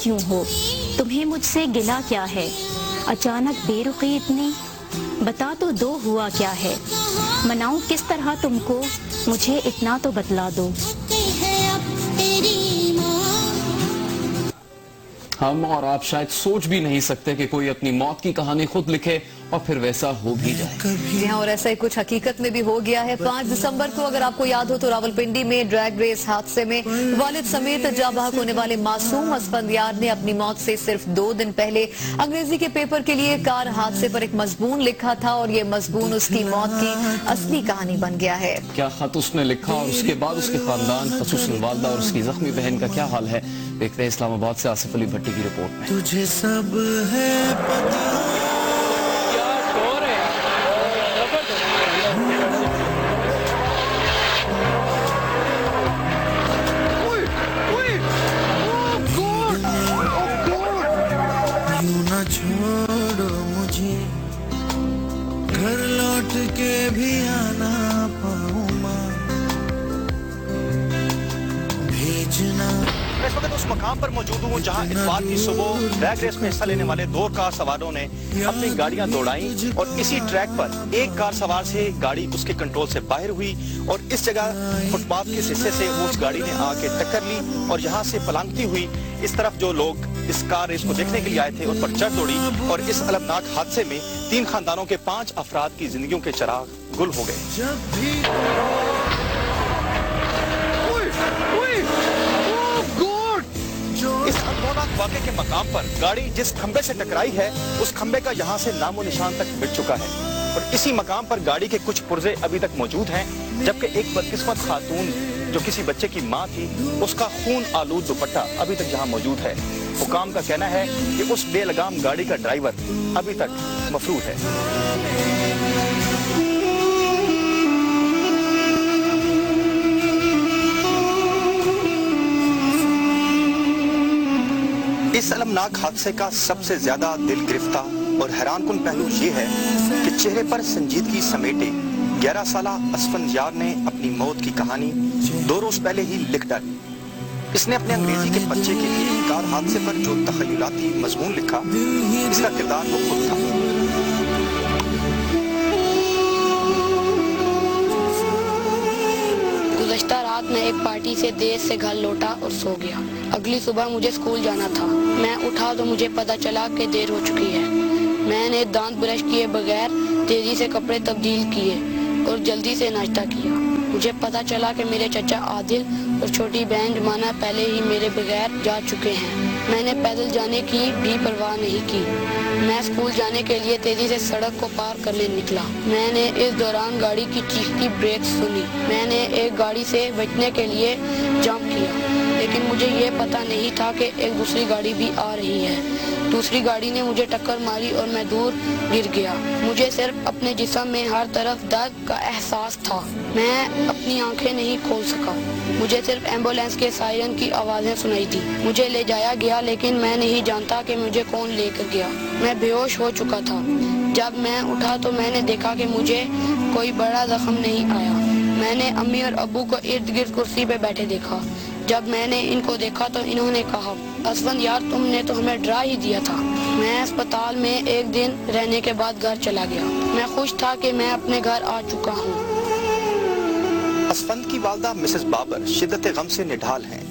کیوں ہو؟ تمہیں مجھ سے گلا کیا ہے؟ اچانک بے رخی اتنی، بتا تو دو ہوا کیا ہے؟ مناؤں کس طرح تم کو؟ مجھے اتنا تو بتلا دو۔ ہم اور آپ شاید سوچ بھی نہیں سکتے کہ کوئی اپنی موت کی کہانی خود لکھے اور پھر ویسا ہو بھی جائے۔ جی ہاں، اور ایسا ہی کچھ حقیقت میں بھی ہو گیا ہے۔ 5 دسمبر کو اگر آپ کو یاد ہو تو راولپنڈی میں ڈریگ ریس حادثے میں والد سمیت جاں بحق ہونے والے معصوم اسفندیار نے اپنی موت سے صرف 2 دن پہلے انگریزی کے پیپر کے لیے کار حادثے پر ایک مضمون لکھا تھا، اور یہ مضمون اس کی موت کی اصلی کہانی بن گیا ہے۔ کیا خط اس نے لکھا اور اس کے بعد اس کے خاندان خصوصاً والدہ اور اس کی زخمی بہن کا کیا حال ہے؟ دیکھتے ہیں اسلام آباد سے آصف علی بھٹی کی رپورٹ میں۔ تجھے سب ہے پتہ۔ یوں نہ چھوڑو مجھے، گھر لوٹ کے بھی آنا پاؤں ماں، بھیجنا۔ میں اس وقت اس مقام پر موجود ہوں جہاں اتوار کی صبح ڈریگ ریس میں حصہ لینے والے 2 کار سواروں نے اپنی گاڑیاں دوڑائیں، اور اسی ٹریک پر ایک کار سوار سے گاڑی اس کے کنٹرول سے باہر ہوئی، اور اس جگہ فٹ پاتھ کے حصے سے اس گاڑی نے آ کے ٹکر لی، اور یہاں سے پلانگتی ہوئی اس طرف جو لوگ اس کار ریس کو دیکھنے کے لیے آئے تھے ان پر چڑھ دوڑی، اور اس المناک حادثے میں 3 خاندانوں کے 5 افراد کی زندگیوں کے چراغ گل ہو گئے۔ اس ہولناک واقعے کے مقام پر گاڑی جس کھمبے سے ٹکرائی ہے اس کھمبے کا یہاں سے نام و نشان تک مٹ چکا ہے، اور اسی مقام پر گاڑی کے کچھ پرزے ابھی تک موجود ہیں، جبکہ ایک بدقسمت خاتون جو کسی بچے کی ماں تھی اس کا خون آلود دوپٹہ ابھی تک جہاں موجود ہے۔ حکام کا کہنا ہے کہ اس بے لگام گاڑی کا ڈرائیور ابھی تک مفرور ہے۔ اس المناک حادثے کا سب سے زیادہ دل گرفتہ اور حیران کن پہلو یہ ہے کہ چہرے پر سنجیدگی سمیٹے 11 سالہ اسفندیار نے اپنی موت کی کہانی 2 روز پہلے ہی لکھ ڈالی۔ اس نے اپنے انگریزی کے بچے کے لیے کار حادثے پر جو تخیلاتی مضمون لکھا، اس کا کردار وہ خود تھا۔ گزشتہ رات میں ایک پارٹی سے دیر سے گھر لوٹا اور سو گیا۔ اگلی صبح مجھے اسکول جانا تھا۔ میں اٹھا تو مجھے پتہ چلا کہ دیر ہو چکی ہے۔ میں نے دانت برش کیے بغیر تیزی سے کپڑے تبدیل کیے اور جلدی سے ناشتہ کیا۔ مجھے پتہ چلا کہ میرے چچا عادل اور چھوٹی بہن جمانہ پہلے ہی میرے بغیر جا چکے ہیں۔ میں نے پیدل جانے کی بھی پرواہ نہیں کی۔ میں اسکول جانے کے لیے تیزی سے سڑک کو پار کرنے نکلا۔ میں نے اس دوران گاڑی کی چیختی بریک سنی۔ میں نے ایک گاڑی سے بچنے کے لیے جمپ کیا، لیکن مجھے یہ پتہ نہیں تھا کہ ایک دوسری گاڑی بھی آ رہی ہے۔ دوسری گاڑی نے مجھے ٹکر ماری اور میں دور گر گیا۔ مجھے صرف اپنے جسم میں ہر طرف درد کا احساس تھا۔ میں اپنی آنکھیں نہیں کھول سکا۔ مجھے صرف ایمبولینس کے سائرن کی آوازیں سنائی تھی۔ مجھے لے جایا گیا، لیکن میں نہیں جانتا کہ مجھے کون لے کر گیا۔ میں بے ہوش ہو چکا تھا۔ جب میں اٹھا تو میں نے دیکھا کہ مجھے کوئی بڑا زخم نہیں آیا۔ میں نے امی اور ابو کو ارد گرد کرسی پہ بیٹھے دیکھا۔ جب میں نے ان کو دیکھا تو انہوں نے کہا، اسفندیار تم نے تو ہمیں ڈرا ہی دیا تھا۔ میں اسپتال میں 1 دن رہنے کے بعد گھر چلا گیا۔ میں خوش تھا کہ میں اپنے گھر آ چکا ہوں۔ اسفند کی والدہ مسز بابر شدت غم سے نڈھال ہیں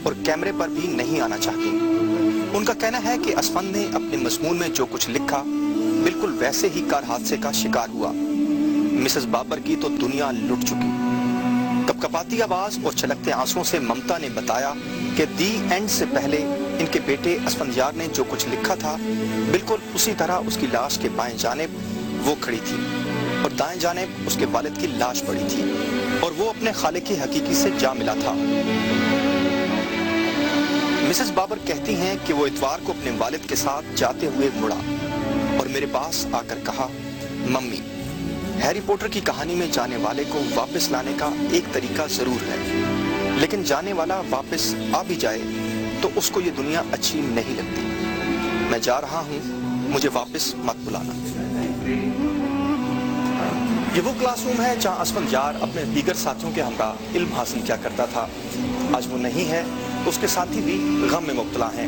اور کیمرے پر بھی نہیں آنا چاہتی۔ ان کا کہنا ہے کہ اسفند نے اپنے مضمون میں جو کچھ لکھا بالکل ویسے ہی کار حادثے کا شکار ہوا۔ مسز بابر کی تو دنیا لٹ چکی۔ کپکپاتی آواز اور چھلکتے آنسوؤں سے ممتا نے بتایا کہ دی اینڈ سے پہلے ان کے بیٹے اسفندیار نے جو کچھ لکھا تھا بالکل اسی طرح اس کی لاش کے بائیں جانب وہ کھڑی تھی اور دائیں جانب اس کے والد کی لاش پڑی تھی، اور وہ اپنے خالق حقیقی سے جا ملا تھا۔ مسز بابر کہتی ہیں کہ وہ اتوار کو اپنے والد کے ساتھ جاتے ہوئے مڑا اور میرے پاس آ کر کہا، ممی، ہیری پوٹر کی کہانی میں جانے والے کو واپس لانے کا ایک طریقہ ضرور ہے، لیکن جانے والا واپس آ بھی جائے تو اس کو یہ دنیا اچھی نہیں لگتی۔ میں جا رہا ہوں، مجھے واپس مت بلانا۔ یہ وہ کلاس روم ہے جہاں اسفندیار اپنے دیگر ساتھیوں کے ہمراہ علم حاصل کیا کرتا تھا۔ آج وہ نہیں ہے تو اس کے ساتھی بھی غم میں مبتلا ہیں۔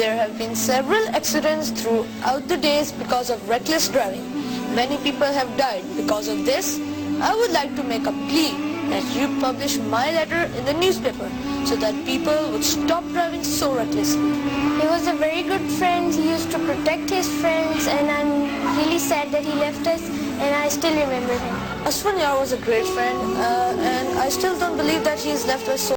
There have been several accidents throughout the days because of reckless driving. Many people have died because of this. I would like to make a plea that you publish my letter in the newspaper so that people would stop driving so recklessly. He was a very good friend. He used to protect his friends, and I'm really sad that he left us, and I still remember him. Asfand Yar was a great friend, and I still don't believe that he's left us so.